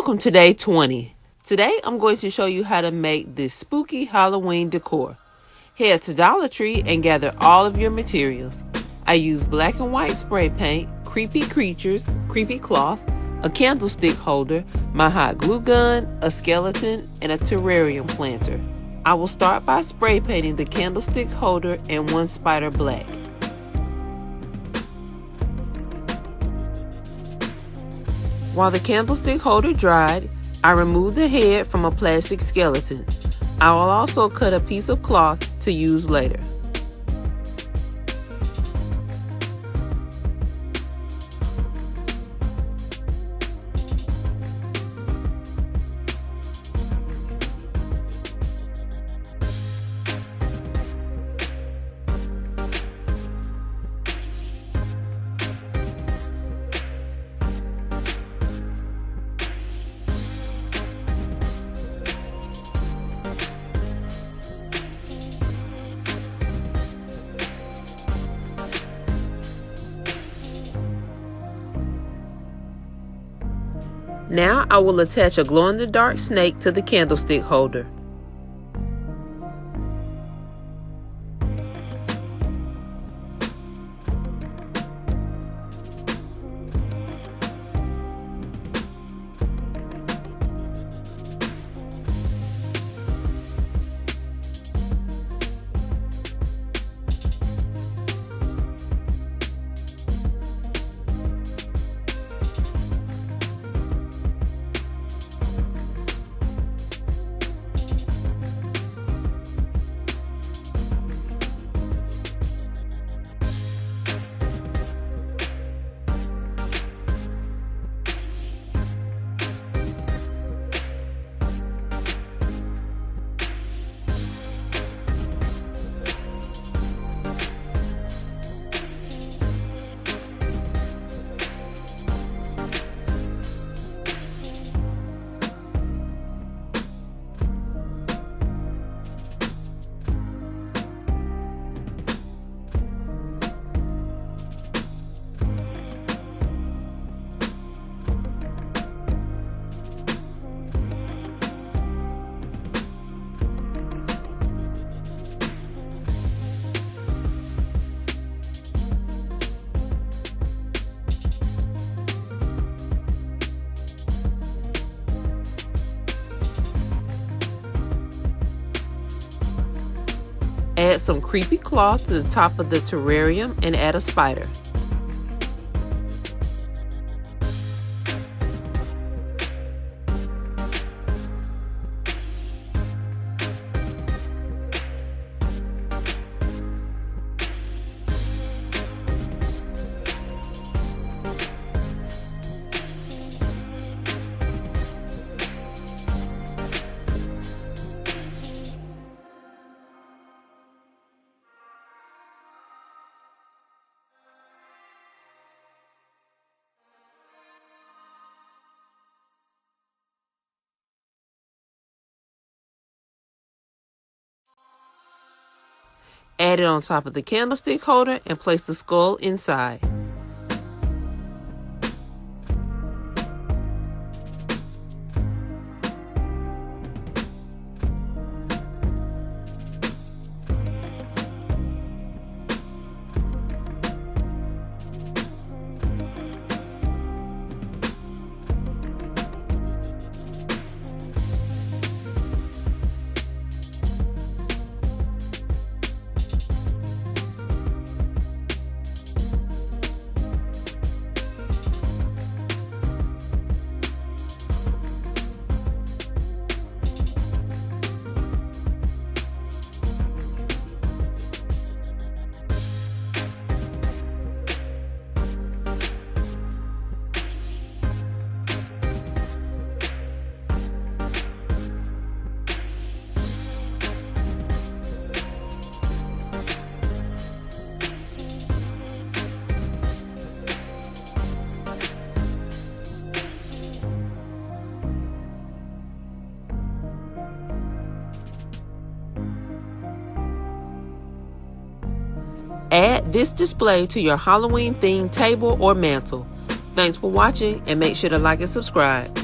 Welcome to day 20. Today I'm going to show you how to make this spooky Halloween decor. Head to Dollar Tree and gather all of your materials. I use black and white spray paint, creepy creatures, creepy cloth, a candlestick holder, my hot glue gun, a skeleton, and a terrarium planter. I will start by spray painting the candlestick holder and one spider black. While the candlestick holder dried, I removed the head from a plastic skeleton. I will also cut a piece of cloth to use later. Now I will attach a glow-in-the-dark snake to the candlestick holder. Add some creepy cloth to the top of the terrarium and add a spider. Add it on top of the candlestick holder and place the skull inside. Add this display to your Halloween themed table or mantle. Thanks for watching and make sure to like and subscribe.